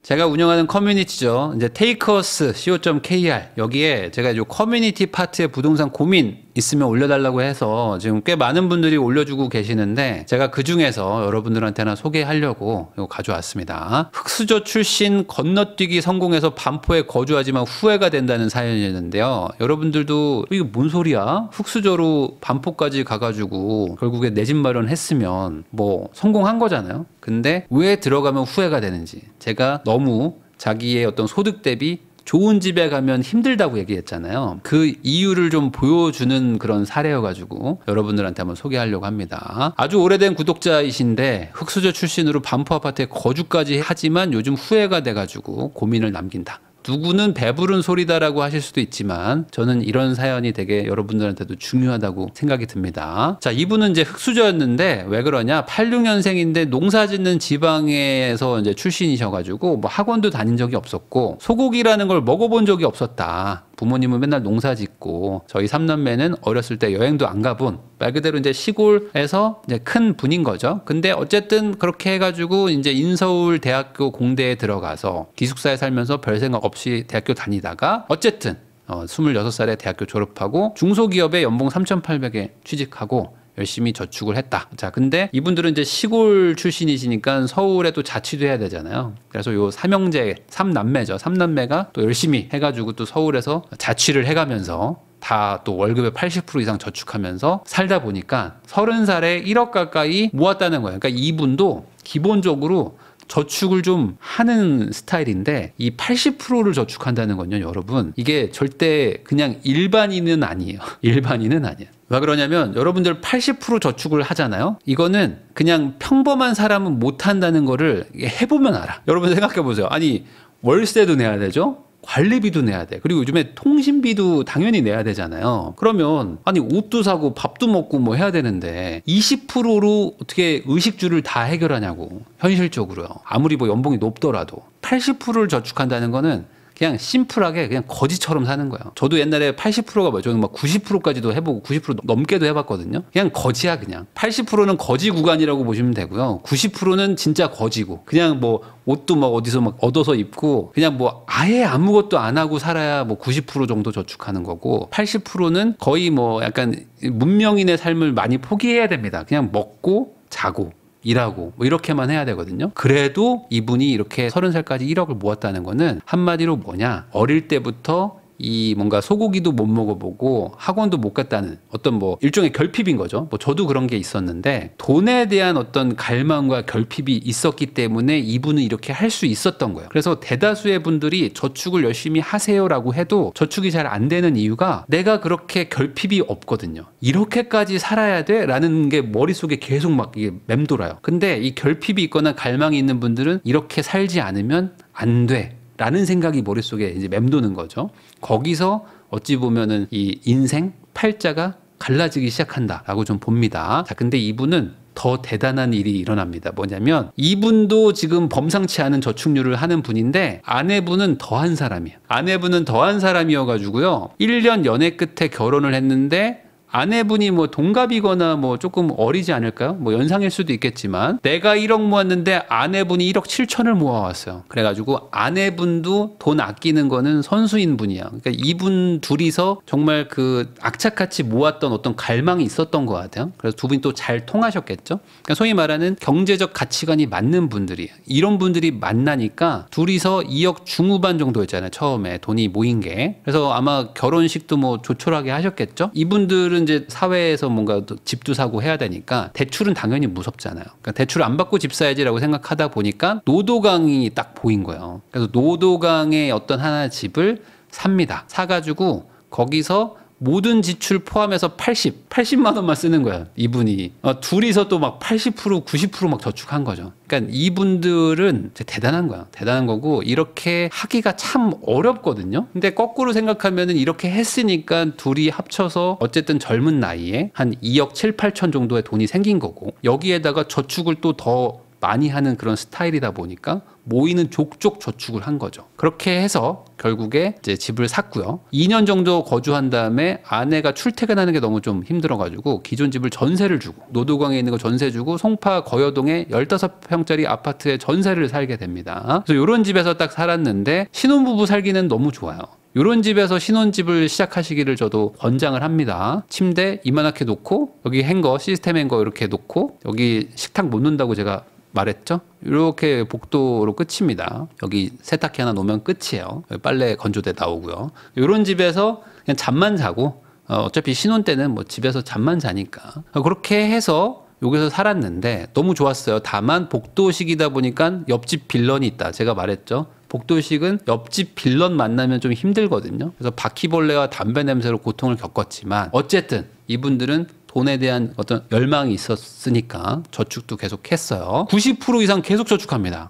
제가 운영하는 커뮤니티죠. 이제 테이크어스 co.kr 여기에 제가 이 커뮤니티 파트에 부동산 고민 있으면 올려달라고 해서 지금 꽤 많은 분들이 올려주고 계시는데 제가 그 중에서 여러분들한테나 소개하려고 이거 가져왔습니다. 흑수저 출신 건너뛰기 성공해서 반포에 거주하지만 후회가 된다는 사연이었는데요. 여러분들도 이게 뭔 소리야? 흑수저로 반포까지 가가지고 결국에 내 집 마련했으면 뭐 성공한 거잖아요. 근데 왜 들어가면 후회가 되는지 제가 너무 자기의 어떤 소득 대비 좋은 집에 가면 힘들다고 얘기했잖아요. 그 이유를 좀 보여주는 그런 사례여가지고 여러분들한테 한번 소개하려고 합니다. 아주 오래된 구독자이신데 흑수저 출신으로 반포 아파트에 거주까지 하지만 요즘 후회가 돼가지고 고민을 남긴다. 누구는 배부른 소리다라고 하실 수도 있지만 저는 이런 사연이 되게 여러분들한테도 중요하다고 생각이 듭니다. 자, 이분은 이제 흑수저였는데 왜 그러냐? 86년생인데 농사 짓는 지방에서 이제 출신이셔가지고 뭐 학원도 다닌 적이 없었고 소고기라는 걸 먹어본 적이 없었다. 부모님은 맨날 농사 짓고 저희 삼남매는 어렸을 때 여행도 안 가본 말 그대로 이제 시골에서 이제 큰 분인 거죠. 근데 어쨌든 그렇게 해가지고 이제 인서울 대학교 공대에 들어가서 기숙사에 살면서 별 생각 없이 대학교 다니다가 어쨌든 26살에 대학교 졸업하고 중소기업에 연봉 3,800에 취직하고 열심히 저축을 했다. 자, 근데 이분들은 이제 시골 출신이시니까 서울에 또 자취도 해야 되잖아요. 그래서 요 삼형제, 삼남매죠. 삼남매가 또 열심히 해가지고 또 서울에서 자취를 해가면서 다 또 월급의 80% 이상 저축하면서 살다 보니까 30살에 1억 가까이 모았다는 거예요. 그러니까 이분도 기본적으로 저축을 좀 하는 스타일인데 이 80%를 저축한다는 건요, 여러분. 이게 절대 그냥 일반인은 아니에요. 일반인은 아니에요. 왜 그러냐면 여러분들 80% 저축을 하잖아요. 이거는 그냥 평범한 사람은 못 한다는 거를 해보면 알아. 여러분 생각해 보세요. 아니 월세도 내야 되죠. 관리비도 내야 돼. 그리고 요즘에 통신비도 당연히 내야 되잖아요. 그러면 아니 옷도 사고 밥도 먹고 뭐 해야 되는데 20%로 어떻게 의식주를 다 해결하냐고. 현실적으로요. 아무리 뭐 연봉이 높더라도 80%를 저축한다는 거는 그냥 심플하게 그냥 거지처럼 사는 거예요. 저도 옛날에 80%가 뭐죠? 저는 막 90%까지도 해보고 90% 넘게도 해봤거든요. 그냥 거지야 그냥. 80%는 거지 구간이라고 보시면 되고요. 90%는 진짜 거지고 그냥 뭐 옷도 막 어디서 막 얻어서 입고 그냥 뭐 아예 아무것도 안 하고 살아야 뭐 90% 정도 저축하는 거고 80%는 거의 뭐 약간 문명인의 삶을 많이 포기해야 됩니다. 그냥 먹고 자고 일하고 뭐 이렇게만 해야 되거든요. 그래도 이분이 이렇게 30살까지 1억을 모았다는 거는 한마디로 뭐냐? 어릴 때부터 이 뭔가 소고기도 못 먹어보고 학원도 못 갔다는 어떤 뭐 일종의 결핍인 거죠. 뭐 저도 그런 게 있었는데 돈에 대한 어떤 갈망과 결핍이 있었기 때문에 이분은 이렇게 할 수 있었던 거예요. 그래서 대다수의 분들이 저축을 열심히 하세요라고 해도 저축이 잘 안 되는 이유가 내가 그렇게 결핍이 없거든요. 이렇게까지 살아야 돼? 라는 게 머릿속에 계속 막 이게 맴돌아요. 근데 이 결핍이 있거나 갈망이 있는 분들은 이렇게 살지 않으면 안 돼. 라는 생각이 머릿속에 이제 맴도는 거죠. 거기서 어찌 보면은 이 인생 팔자가 갈라지기 시작한다라고 좀 봅니다. 자, 근데 이분은 더 대단한 일이 일어납니다. 뭐냐면 이분도 지금 범상치 않은 저축률을 하는 분인데 아내분은 더한 사람이에요. 아내분은 더한 사람이어가지고요. 1년 연애 끝에 결혼을 했는데 아내분이 뭐 동갑이거나 뭐 조금 어리지 않을까요? 뭐 연상일 수도 있겠지만 내가 1억 모았는데 아내분이 1억 7천을 모아왔어요. 그래가지고 아내분도 돈 아끼는 거는 선수인 분이야. 그러니까 이분 둘이서 정말 그 악착같이 모았던 어떤 갈망이 있었던 것 같아요. 그래서 두 분이 또 잘 통하셨겠죠. 그러니까 소위 말하는 경제적 가치관이 맞는 분들이에요. 이런 분들이 만나니까 둘이서 2억 중후반 정도였잖아요. 처음에 돈이 모인 게. 그래서 아마 결혼식도 뭐 조촐하게 하셨겠죠. 이분들은 이제 사회에서 뭔가 집도 사고 해야 되니까 대출은 당연히 무섭잖아요. 그러니까 대출 안 받고 집 사야지라고 생각하다 보니까 노도강이 딱 보인 거예요. 그래서 노도강의 어떤 하나 집을 삽니다. 사가지고 거기서 모든 지출 포함해서 80만 원만 쓰는 거야, 이분이. 둘이서 또 막 80%, 90% 저축한 거죠. 그러니까 이분들은 대단한 거야. 대단한 거고, 이렇게 하기가 참 어렵거든요. 근데 거꾸로 생각하면은 이렇게 했으니까 둘이 합쳐서 어쨌든 젊은 나이에 한 2억 7, 8천 정도의 돈이 생긴 거고, 여기에다가 저축을 또 더 많이 하는 그런 스타일이다 보니까 모이는 족족 저축을 한 거죠. 그렇게 해서 결국에 이제 집을 샀고요. 2년 정도 거주한 다음에 아내가 출퇴근하는 게 너무 좀 힘들어가지고 기존 집을 전세를 주고 노도강에 있는 거 전세 주고 송파 거여동에 15평짜리 아파트에 전세를 살게 됩니다. 그래서 이런 집에서 딱 살았는데 신혼부부 살기는 너무 좋아요. 이런 집에서 신혼집을 시작하시기를 저도 권장을 합니다. 침대 이만하게 놓고 여기 행거 시스템 행거 이렇게 놓고 여기 식탁 못 놓는다고 제가 말했죠. 이렇게 복도로 끝입니다. 여기 세탁기 하나 놓으면 끝이에요. 빨래 건조대 나오고요. 이런 집에서 그냥 잠만 자고 어차피 신혼 때는 뭐 집에서 잠만 자니까 그렇게 해서 여기서 살았는데 너무 좋았어요. 다만 복도식이다 보니까 옆집 빌런이 있다. 제가 말했죠. 복도식은 옆집 빌런 만나면 좀 힘들거든요. 그래서 바퀴벌레와 담배 냄새로 고통을 겪었지만 어쨌든 이분들은 돈에 대한 어떤 열망이 있었으니까 저축도 계속 했어요. 90% 이상 계속 저축합니다.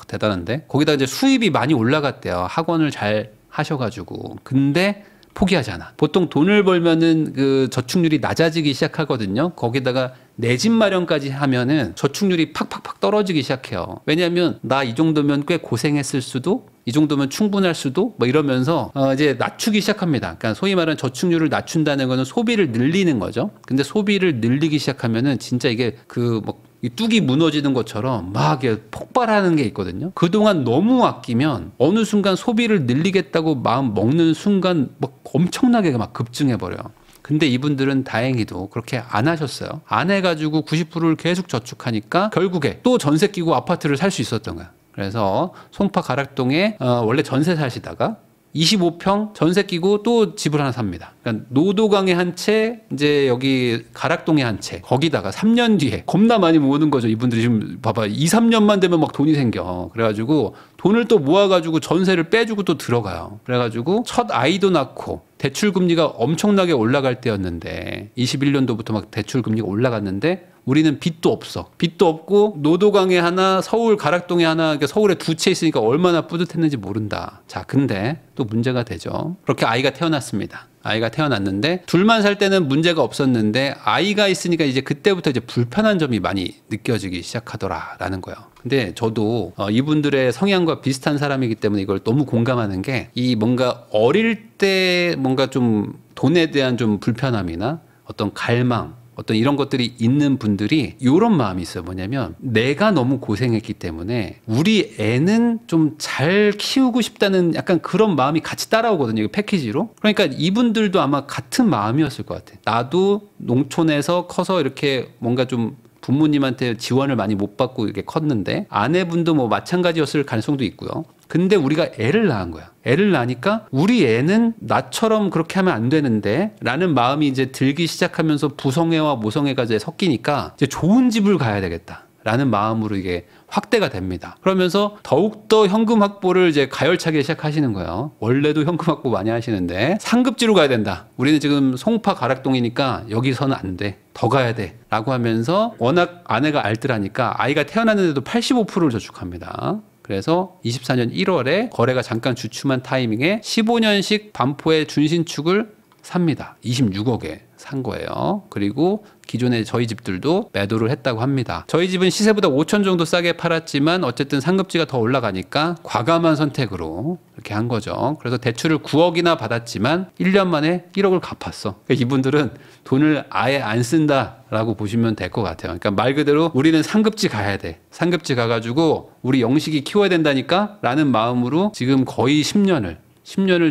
대단한데? 거기다 이제 수입이 많이 올라갔대요. 학원을 잘 하셔가지고. 근데 포기하지 않아. 보통 돈을 벌면은 그 저축률이 낮아지기 시작하거든요. 거기다가 내 집 마련까지 하면은 저축률이 팍팍팍 떨어지기 시작해요. 왜냐하면 나 이 정도면 꽤 고생했을 수도, 이 정도면 충분할 수도 뭐 이러면서 이제 낮추기 시작합니다. 그러니까 소위 말하는 저축률을 낮춘다는 거는 소비를 늘리는 거죠. 근데 소비를 늘리기 시작하면은 진짜 이게 그 뭐 이 뚝이 무너지는 것처럼 막 폭발하는 게 있거든요. 그동안 너무 아끼면 어느 순간 소비를 늘리겠다고 마음 먹는 순간 막 엄청나게 막 급증해버려요. 근데 이분들은 다행히도 그렇게 안 하셨어요. 안 해가지고 90%를 계속 저축하니까 결국에 또 전세 끼고 아파트를 살 수 있었던 거야. 그래서 송파 가락동에 원래 전세 사시다가 25평 전세 끼고 또 집을 하나 삽니다. 그러니까 노도강에 한 채, 이제 여기 가락동에 한 채. 거기다가 3년 뒤에 겁나 많이 모으는 거죠. 이분들이 지금 봐봐. 2, 3년만 되면 막 돈이 생겨. 그래가지고 돈을 또 모아가지고 전세를 빼주고 또 들어가요. 그래가지고 첫 아이도 낳고 대출 금리가 엄청나게 올라갈 때였는데 21년도부터 막 대출 금리가 올라갔는데 우리는 빚도 없어. 빚도 없고 노도강에 하나, 서울 가락동에 하나, 그러니까 서울에 두 채 있으니까 얼마나 뿌듯했는지 모른다. 자, 근데 또 문제가 되죠. 그렇게 아이가 태어났습니다. 아이가 태어났는데 둘만 살 때는 문제가 없었는데 아이가 있으니까 이제 그때부터 이제 불편한 점이 많이 느껴지기 시작하더라라는 거예요. 근데 저도 이분들의 성향과 비슷한 사람이기 때문에 이걸 너무 공감하는 게 이 뭔가 어릴 때 뭔가 좀 돈에 대한 좀 불편함이나 어떤 갈망 어떤 이런 것들이 있는 분들이 이런 마음이 있어요. 뭐냐면 내가 너무 고생했기 때문에 우리 애는 좀 잘 키우고 싶다는 약간 그런 마음이 같이 따라오거든요. 패키지로. 그러니까 이분들도 아마 같은 마음이었을 것 같아요. 나도 농촌에서 커서 이렇게 뭔가 좀 부모님한테 지원을 많이 못 받고 이렇게 컸는데 아내분도 뭐 마찬가지였을 가능성도 있고요. 근데 우리가 애를 낳은 거야. 애를 낳으니까 우리 애는 나처럼 그렇게 하면 안 되는데 라는 마음이 이제 들기 시작하면서 부성애와 모성애가 이제 섞이니까 이제 좋은 집을 가야 되겠다 라는 마음으로 이게 확대가 됩니다. 그러면서 더욱더 현금 확보를 이제 가열차게 시작하시는 거예요. 원래도 현금 확보 많이 하시는데 상급지로 가야 된다. 우리는 지금 송파 가락동이니까 여기서는 안 돼. 더 가야 돼. 라고 하면서 워낙 아내가 알뜰하니까 아이가 태어났는데도 85%를 저축합니다. 그래서 24년 1월에 거래가 잠깐 주춤한 타이밍에 15년식 반포의 준신축을 삽니다. 26억에 산 거예요. 그리고 기존에 저희 집들도 매도를 했다고 합니다. 저희 집은 시세보다 5천 정도 싸게 팔았지만 어쨌든 상급지가 더 올라가니까 과감한 선택으로 이렇게 한 거죠. 그래서 대출을 9억이나 받았지만 1년 만에 1억을 갚았어. 그러니까 이분들은 돈을 아예 안 쓴다라고 보시면 될 것 같아요. 그러니까 말 그대로 우리는 상급지 가야 돼. 상급지 가가지고 우리 영식이 키워야 된다니까 라는 마음으로 지금 거의 10년을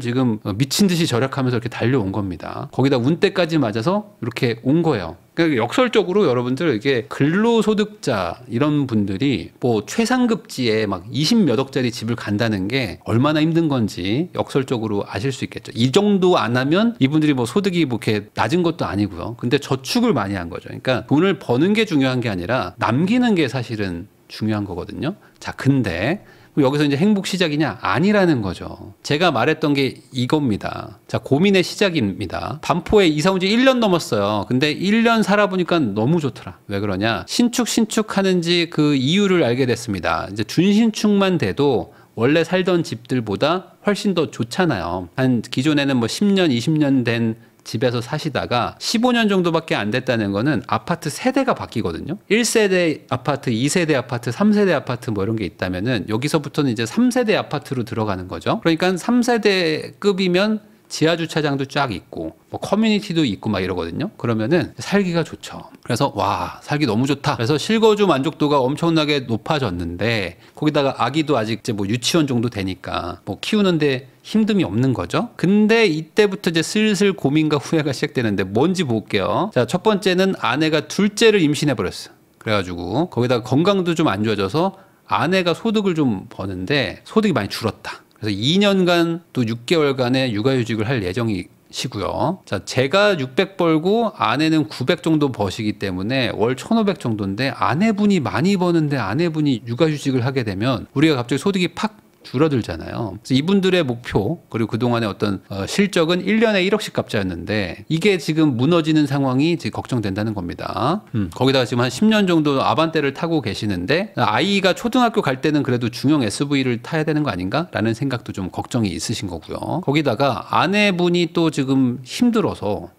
지금 미친 듯이 절약하면서 이렇게 달려온 겁니다. 거기다 운때까지 맞아서 이렇게 온 거예요. 그러니까 역설적으로 여러분들 이게 근로소득자 이런 분들이 뭐 최상급지에 막 20몇 억짜리 집을 간다는 게 얼마나 힘든 건지 역설적으로 아실 수 있겠죠. 이 정도 안 하면 이분들이 뭐 소득이 뭐 이렇게 낮은 것도 아니고요. 근데 저축을 많이 한 거죠. 그러니까 돈을 버는 게 중요한 게 아니라 남기는 게 사실은 중요한 거거든요. 자, 근데 여기서 이제 행복 시작이냐? 아니라는 거죠. 제가 말했던 게 이겁니다. 자, 고민의 시작입니다. 반포에 이사 온 지 1년 넘었어요. 근데 1년 살아보니까 너무 좋더라. 왜 그러냐? 신축 하는지 그 이유를 알게 됐습니다. 이제 준신축만 돼도 원래 살던 집들보다 훨씬 더 좋잖아요. 한 기존에는 뭐 10년, 20년 된 집에서 사시다가 15년 정도밖에 안 됐다는 거는 아파트 세대가 바뀌거든요. 1세대 아파트, 2세대 아파트, 3세대 아파트 뭐 이런 게 있다면은 여기서부터는 이제 3세대 아파트로 들어가는 거죠. 그러니까 3세대급이면 지하 주차장도 쫙 있고 뭐 커뮤니티도 있고 막 이러거든요. 그러면은 살기가 좋죠. 그래서 와, 살기 너무 좋다. 그래서 실거주 만족도가 엄청나게 높아졌는데 거기다가 아기도 아직 이제 뭐 유치원 정도 되니까 뭐 키우는데 힘듦이 없는 거죠. 근데 이때부터 이제 슬슬 고민과 후회가 시작되는데 뭔지 볼게요. 자, 첫 번째는 아내가 둘째를 임신해 버렸어. 그래가지고 거기다가 건강도 좀 안 좋아져서 아내가 소득을 좀 버는데 소득이 많이 줄었다. 그래서 2년간 또 6개월간의 육아휴직을 할 예정이시고요. 자, 제가 600 벌고 아내는 900 정도 버시기 때문에 월 1,500 정도인데 아내분이 많이 버는데 아내분이 육아휴직을 하게 되면 우리가 갑자기 소득이 팍 줄어들잖아요. 그래서 이분들의 목표 그리고 그동안의 어떤 실적은 1년에 1억씩 갚자였는데 이게 지금 무너지는 상황이 지금 걱정된다는 겁니다. 거기다가 지금 한 10년 정도 아반떼를 타고 계시는데 아이가 초등학교 갈 때는 그래도 중형 SUV를 타야 되는 거 아닌가라는 생각도 좀 걱정이 있으신 거고요. 거기다가 아내분이 또 지금 힘들어서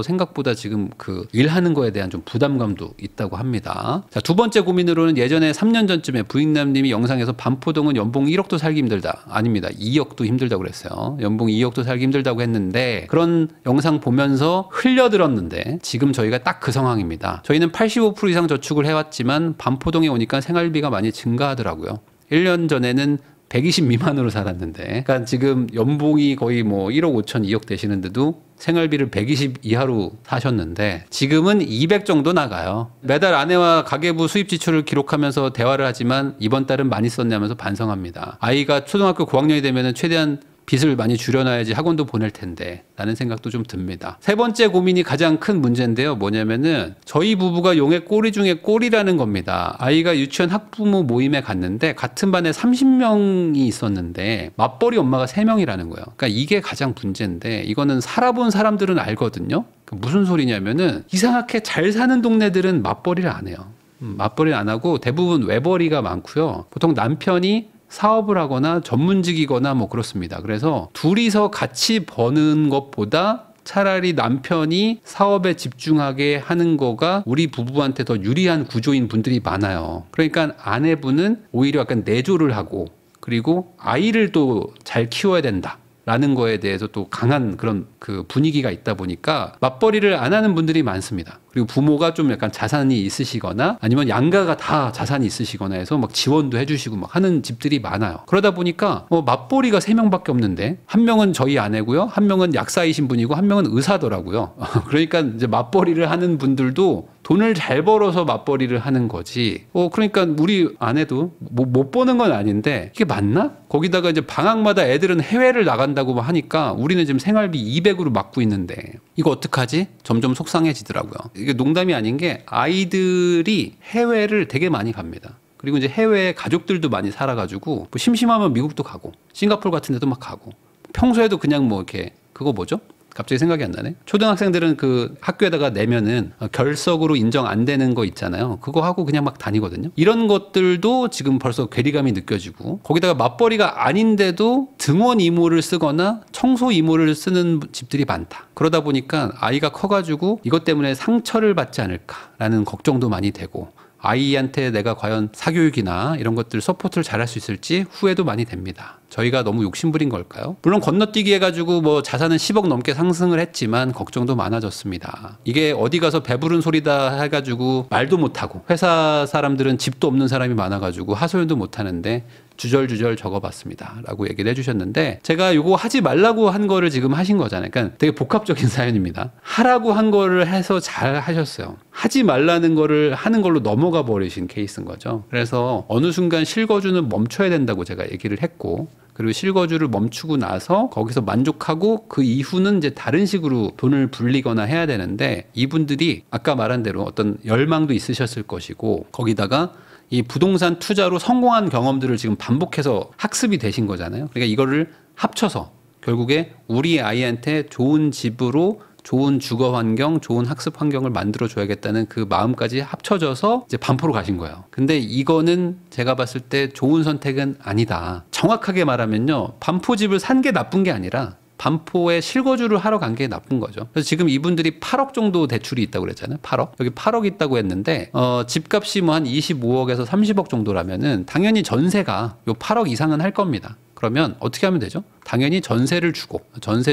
생각보다 지금 그 일하는 거에 대한 좀 부담감도 있다고 합니다. 자, 두 번째 고민으로는 예전에 3년 전쯤에 부익남님이 영상에서 반포동은 연봉 1억도 살기 힘들다. 아닙니다. 2억도 힘들다고 그랬어요. 연봉 2억도 살기 힘들다고 했는데 그런 영상 보면서 흘려들었는데 지금 저희가 딱 그 상황입니다. 저희는 85% 이상 저축을 해왔지만 반포동에 오니까 생활비가 많이 증가하더라고요. 1년 전에는 120 미만으로 살았는데, 그러니까 지금 연봉이 거의 뭐 1억 5천, 2억 되시는데도 생활비를 120 이하로 사셨는데 지금은 200 정도 나가요. 매달 아내와 가계부 수입 지출을 기록하면서 대화를 하지만 이번 달은 많이 썼네 하면서 반성합니다. 아이가 초등학교 고학년이 되면 최대한 빚을 많이 줄여놔야지 학원도 보낼 텐데 라는 생각도 좀 듭니다. 세 번째 고민이 가장 큰 문제인데요. 뭐냐면은 저희 부부가 용의 꼬리 중에 꼬리라는 겁니다. 아이가 유치원 학부모 모임에 갔는데 같은 반에 30명이 있었는데 맞벌이 엄마가 3명이라는 거예요. 그러니까 이게 가장 문제인데 이거는 살아본 사람들은 알거든요. 무슨 소리냐면은 이상하게 잘 사는 동네들은 맞벌이를 안 해요. 맞벌이를 안 하고 대부분 외벌이가 많고요. 보통 남편이 사업을 하거나 전문직이거나 뭐 그렇습니다. 그래서 둘이서 같이 버는 것보다 차라리 남편이 사업에 집중하게 하는 거가 우리 부부한테 더 유리한 구조인 분들이 많아요. 그러니까 아내분은 오히려 약간 내조를 하고 그리고 아이를 또 잘 키워야 된다. 라는 거에 대해서 또 강한 그런 그 분위기가 있다 보니까 맞벌이를 안 하는 분들이 많습니다. 그리고 부모가 좀 약간 자산이 있으시거나 아니면 양가가 다 자산이 있으시거나 해서 막 지원도 해주시고 막 하는 집들이 많아요. 그러다 보니까 맞벌이가 3명밖에 없는데 한 명은 저희 아내고요. 한 명은 약사이신 분이고 한 명은 의사더라고요. 그러니까 이제 맞벌이를 하는 분들도 돈을 잘 벌어서 맞벌이를 하는 거지. 그러니까 우리 아내도 못 버는 건 아닌데 이게 맞나? 거기다가 이제 방학마다 애들은 해외를 나간다고 하니까 우리는 지금 생활비 200으로 막고 있는데 이거 어떡하지? 점점 속상해지더라고요. 이게 농담이 아닌 게 아이들이 해외를 되게 많이 갑니다. 그리고 이제 해외에 가족들도 많이 살아가지고 뭐 심심하면 미국도 가고 싱가포르 같은 데도 막 가고 평소에도 그냥 뭐 이렇게 그거 뭐죠? 갑자기 생각이 안 나네. 초등학생들은 그 학교에다가 내면은 결석으로 인정 안 되는 거 있잖아요. 그거 하고 그냥 막 다니거든요. 이런 것들도 지금 벌써 괴리감이 느껴지고 거기다가 맞벌이가 아닌데도 등원 이모를 쓰거나 청소 이모를 쓰는 집들이 많다. 그러다 보니까 아이가 커가지고 이것 때문에 상처를 받지 않을까라는 걱정도 많이 되고 아이한테 내가 과연 사교육이나 이런 것들 서포트를 잘할 수 있을지 후회도 많이 됩니다. 저희가 너무 욕심부린 걸까요? 물론 건너뛰기 해가지고 뭐 자산은 10억 넘게 상승을 했지만 걱정도 많아졌습니다. 이게 어디 가서 배부른 소리다 해가지고 말도 못하고 회사 사람들은 집도 없는 사람이 많아가지고 하소연도 못하는데 주절주절 적어봤습니다. 라고 얘기를 해주셨는데 제가 요거 하지 말라고 한 거를 지금 하신 거잖아요. 그러니까 되게 복합적인 사연입니다. 하라고 한 거를 해서 잘 하셨어요. 하지 말라는 거를 하는 걸로 넘어가 버리신 케이스인 거죠. 그래서 어느 순간 실거주는 멈춰야 된다고 제가 얘기를 했고 그리고 실거주를 멈추고 나서 거기서 만족하고 그 이후는 이제 다른 식으로 돈을 불리거나 해야 되는데 이분들이 아까 말한 대로 어떤 열망도 있으셨을 것이고 거기다가 이 부동산 투자로 성공한 경험들을 지금 반복해서 학습이 되신 거잖아요. 그러니까 이거를 합쳐서 결국에 우리 아이한테 좋은 집으로 좋은 주거 환경, 좋은 학습 환경을 만들어 줘야겠다는 그 마음까지 합쳐져서 이제 반포로 가신 거예요. 근데 이거는 제가 봤을 때 좋은 선택은 아니다. 정확하게 말하면요. 반포집을 산 게 나쁜 게 아니라 반포에 실거주를 하러 간 게 나쁜 거죠. 그래서 지금 이분들이 8억 정도 대출이 있다고 그랬잖아요. 8억. 여기 8억 있다고 했는데 집값이 뭐 한 25억에서 30억 정도라면은 당연히 전세가 요 8억 이상은 할 겁니다. 그러면 어떻게 하면 되죠? 당연히 전세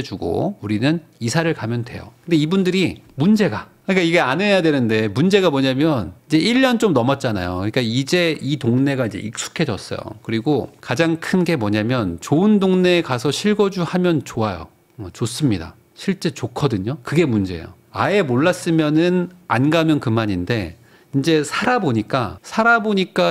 주고 우리는 이사를 가면 돼요. 근데 이분들이 문제가, 그러니까 이게 안 해야 되는데 문제가 뭐냐면 이제 1년 좀 넘었잖아요. 그러니까 이제 이 동네가 이제 익숙해졌어요. 그리고 가장 큰 게 뭐냐면 좋은 동네에 가서 실거주 하면 좋아요. 좋습니다. 실제 좋거든요. 그게 문제예요. 아예 몰랐으면은 안 가면 그만인데 이제 살아보니까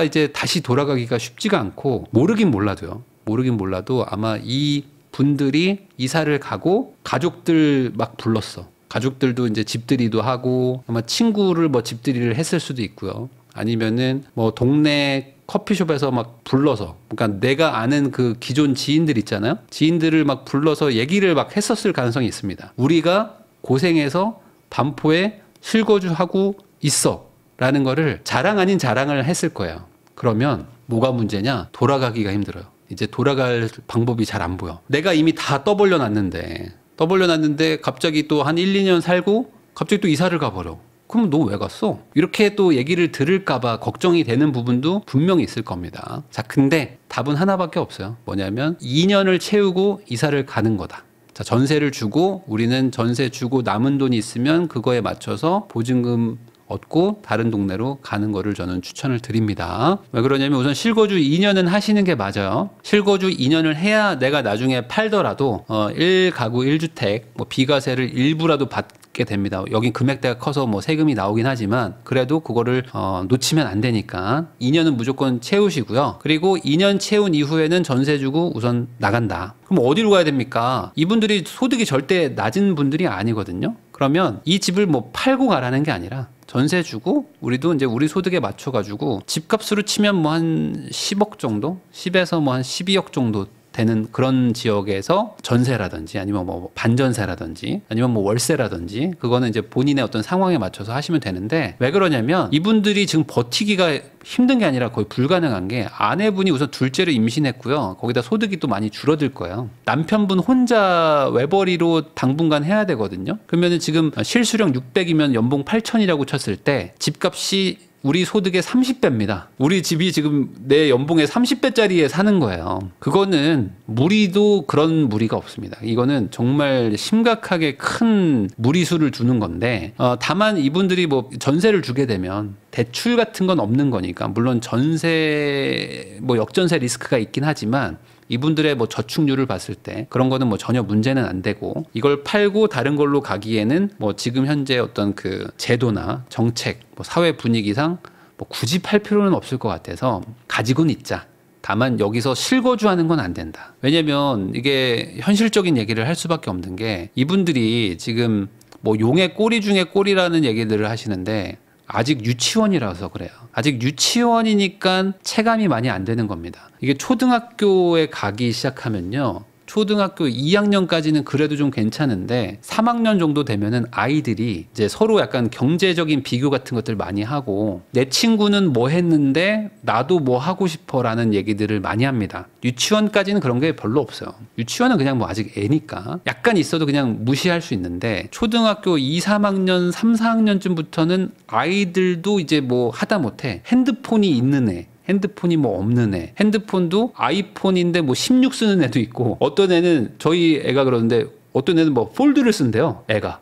이제 다시 돌아가기가 쉽지가 않고 모르긴 몰라도 아마 이 분들이 이사를 가고 가족들 막 불렀어. 가족들도 이제 집들이도 하고 아마 친구를 뭐 집들이를 했을 수도 있고요. 아니면은 뭐 동네 커피숍에서 막 불러서, 그러니까 내가 아는 그 기존 지인들 있잖아요. 지인들을 막 불러서 얘기를 막 했었을 가능성이 있습니다. 우리가 고생해서 반포에 실거주하고 있어 라는 거를 자랑 아닌 자랑을 했을 거예요. 그러면 뭐가 문제냐? 돌아가기가 힘들어요. 이제 돌아갈 방법이 잘 안 보여. 내가 이미 다 떠벌려 놨는데 갑자기 또 한 1, 2년 살고 갑자기 또 이사를 가버려. 그럼 너 왜 갔어? 이렇게 또 얘기를 들을까봐 걱정이 되는 부분도 분명히 있을 겁니다. 자, 근데 답은 하나밖에 없어요. 뭐냐면 2년을 채우고 이사를 가는 거다. 자, 전세를 주고 우리는 전세 주고 남은 돈이 있으면 그거에 맞춰서 보증금 얻고 다른 동네로 가는 거를 저는 추천을 드립니다. 왜 그러냐면 우선 실거주 2년은 하시는 게 맞아요. 실거주 2년을 해야 내가 나중에 팔더라도 1가구 1주택 뭐 비과세를 일부라도 받게 됩니다. 여긴 금액대가 커서 뭐 세금이 나오긴 하지만 그래도 그거를 놓치면 안 되니까 2년은 무조건 채우시고요. 그리고 2년 채운 이후에는 전세 주고 우선 나간다. 그럼 어디로 가야 됩니까? 이분들이 소득이 절대 낮은 분들이 아니거든요. 그러면 이 집을 뭐 팔고 가라는 게 아니라 전세 주고 우리도 이제 우리 소득에 맞춰가지고 집값으로 치면 뭐 한 10억 정도? 10에서 뭐 한 12억 정도 되는 그런 지역에서 전세라든지 아니면 뭐 반전세라든지 아니면 뭐 월세라든지 그거는 이제 본인의 어떤 상황에 맞춰서 하시면 되는데 왜 그러냐면 이분들이 지금 버티기가 힘든 게 아니라 거의 불가능한 게 아내분이 우선 둘째를 임신했고요. 거기다 소득이 또 많이 줄어들 거예요. 남편분 혼자 외벌이로 당분간 해야 되거든요. 그러면은 지금 실수령 600이면 연봉 8천이라고 쳤을 때 집값이 우리 소득의 30배입니다. 우리 집이 지금 내 연봉의 30배짜리에 사는 거예요. 그거는 무리도 그런 무리가 없습니다. 이거는 정말 심각하게 큰 무리수를 두는 건데 다만 이분들이 뭐 전세를 주게 되면 대출 같은 건 없는 거니까 물론 전세 뭐 역전세 리스크가 있긴 하지만 이분들의 뭐 저축률을 봤을 때 그런 거는 뭐 전혀 문제는 안 되고 이걸 팔고 다른 걸로 가기에는 뭐 지금 현재 어떤 그 제도나 정책, 뭐 사회 분위기상 뭐 굳이 팔 필요는 없을 것 같아서 가지고는 있자. 다만 여기서 실거주하는 건 안 된다. 왜냐면 이게 현실적인 얘기를 할 수밖에 없는 게 이분들이 지금 뭐 용의 꼬리 중에 꼬리라는 얘기들을 하시는데 아직 유치원이라서 그래요. 아직 유치원이니까 체감이 많이 안 되는 겁니다. 이게 초등학교에 가기 시작하면요. 초등학교 2학년까지는 그래도 좀 괜찮은데 3학년 정도 되면은 아이들이 이제 서로 약간 경제적인 비교 같은 것들 많이 하고 내 친구는 뭐 했는데 나도 뭐 하고 싶어라는 얘기들을 많이 합니다. 유치원까지는 그런 게 별로 없어요. 유치원은 그냥 뭐 아직 애니까 약간 있어도 그냥 무시할 수 있는데 초등학교 2, 3학년, 3, 4학년쯤부터는 아이들도 이제 뭐 하다못해 핸드폰이 있는 애 핸드폰이 뭐 없는 애 핸드폰도 아이폰인데 뭐 16 쓰는 애도 있고 어떤 애는 저희 애가 그러는데 어떤 애는 뭐 폴드를 쓴대요 애가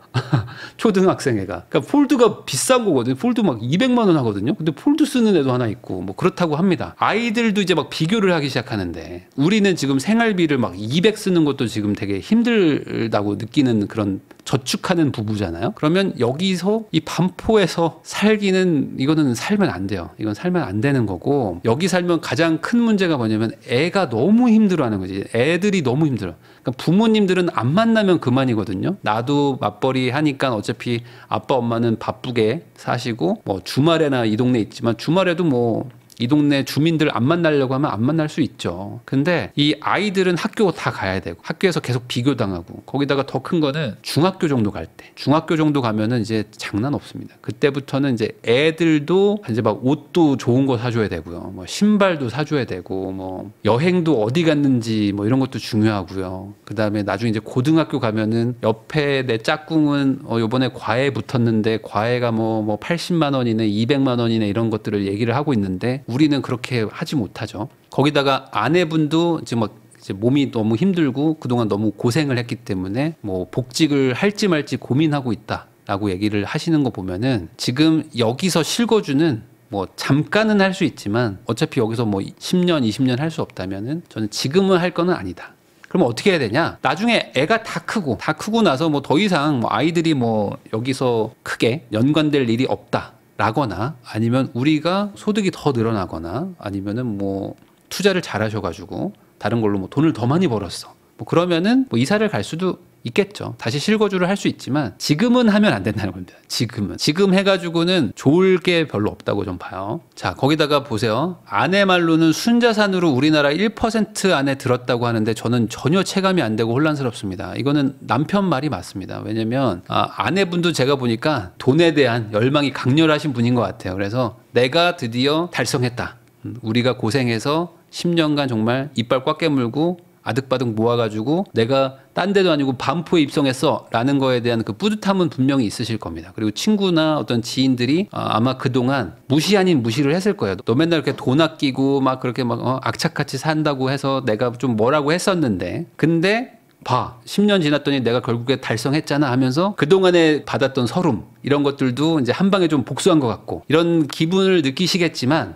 초등학생 애가 그러니까 폴드가 비싼 거거든요. 폴드 막 200만 원 하거든요. 근데 폴드 쓰는 애도 하나 있고 뭐 그렇다고 합니다. 아이들도 이제 막 비교를 하기 시작하는데 우리는 지금 생활비를 막 200 쓰는 것도 지금 되게 힘들다고 느끼는 그런 저축하는 부부잖아요. 그러면 여기서 이 반포에서 살기는 이거는 살면 안 돼요. 이건 살면 안 되는 거고 여기 살면 가장 큰 문제가 뭐냐면 애가 너무 힘들어하는 거지. 애들이 너무 힘들어. 그러니까 부모님들은 안 만나면 그만이거든요. 나도 맞벌이 하니까 어차피 아빠 엄마는 바쁘게 사시고 뭐 주말에나 이 동네 있지만 주말에도 뭐 이 동네 주민들 안 만나려고 하면 안 만날 수 있죠. 근데 이 아이들은 학교 다 가야 되고 학교에서 계속 비교당하고 거기다가 더 큰 거는 중학교 정도 갈 때 중학교 정도 가면은 이제 장난 없습니다. 그때부터는 이제 애들도 이제 막 옷도 좋은 거 사줘야 되고요. 뭐 신발도 사줘야 되고 뭐 여행도 어디 갔는지 뭐 이런 것도 중요하고요. 그 다음에 나중에 이제 고등학교 가면은 옆에 내 짝꿍은 요번에 과외 붙었는데 과외가 뭐 80만 원이네 200만 원이네 이런 것들을 얘기를 하고 있는데 우리는 그렇게 하지 못하죠. 거기다가 아내분도 지금 막 이제 몸이 너무 힘들고 그동안 너무 고생을 했기 때문에 뭐 복직을 할지 말지 고민하고 있다라고 얘기를 하시는 거 보면은 지금 여기서 실거주는 뭐 잠깐은 할 수 있지만 어차피 여기서 뭐 10년, 20년 할 수 없다면은 저는 지금은 할 거는 아니다. 그러면 어떻게 해야 되냐? 나중에 애가 다 크고 나서 뭐 더 이상 뭐 아이들이 뭐 여기서 크게 연관될 일이 없다라거나 아니면 우리가 소득이 더 늘어나거나 아니면은 뭐 투자를 잘 하셔가지고 다른 걸로 뭐 돈을 더 많이 벌었어. 뭐 그러면은 뭐 이사를 갈 수도 있겠죠. 다시 실거주를 할 수 있지만 지금은 하면 안 된다는 겁니다. 지금 해가지고는 좋을 게 별로 없다고 좀 봐요. 자, 거기다가 보세요. 아내 말로는 순자산으로 우리나라 1% 안에 들었다고 하는데 저는 전혀 체감이 안 되고 혼란스럽습니다. 이거는 남편 말이 맞습니다. 왜냐면 아내분도 제가 보니까 돈에 대한 열망이 강렬하신 분인 것 같아요. 그래서 내가 드디어 달성했다. 우리가 고생해서 10년간 정말 이빨 꽉 깨물고 아득바득 모아가지고 내가 딴 데도 아니고 반포에 입성했어 라는 거에 대한 그 뿌듯함은 분명히 있으실 겁니다. 그리고 친구나 어떤 지인들이 아마 그동안 무시 아닌 무시를 했을 거예요. 너 맨날 이렇게 돈 아끼고 막 그렇게 막 악착같이 산다고 해서 내가 좀 뭐라고 했었는데 근데 봐 10년 지났더니 내가 결국에 달성했잖아 하면서 그동안에 받았던 서름 이런 것들도 이제 한 방에 좀 복수한 것 같고 이런 기분을 느끼시겠지만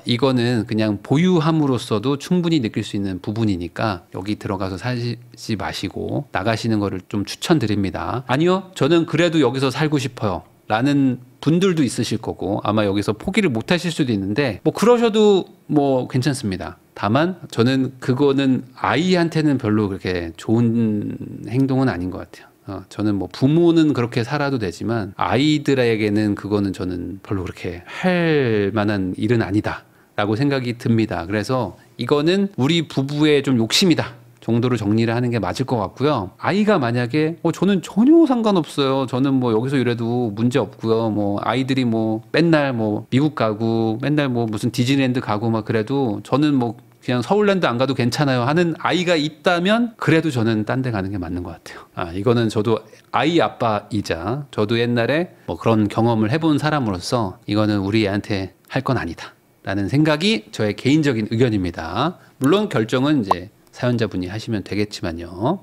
이거는 그냥 보유함으로써도 충분히 느낄 수 있는 부분이니까 여기 들어가서 사지 마시고 나가시는 거를 좀 추천드립니다. 아니요 저는 그래도 여기서 살고 싶어요 라는 분들도 있으실 거고 아마 여기서 포기를 못 하실 수도 있는데 뭐 그러셔도 뭐 괜찮습니다. 다만 저는 그거는 아이한테는 별로 그렇게 좋은 행동은 아닌 것 같아요. 저는 뭐 부모는 그렇게 살아도 되지만 아이들에게는 그거는 저는 별로 그렇게 할 만한 일은 아니다 라고 생각이 듭니다. 그래서 이거는 우리 부부의 좀 욕심이다 정도로 정리를 하는 게 맞을 것 같고요. 아이가 만약에 저는 전혀 상관없어요. 저는 뭐 여기서 이래도 문제 없고요. 뭐 아이들이 뭐 맨날 뭐 미국 가고 맨날 뭐 무슨 디즈니랜드 가고 막 그래도 저는 뭐 그냥 서울랜드 안 가도 괜찮아요 하는 아이가 있다면 그래도 저는 딴 데 가는 게 맞는 것 같아요. 이거는 저도 아이 아빠이자 저도 옛날에 뭐 그런 경험을 해본 사람으로서 이거는 우리 애한테 할 건 아니다 라는 생각이 저의 개인적인 의견입니다. 물론 결정은 이제 사연자분이 하시면 되겠지만요.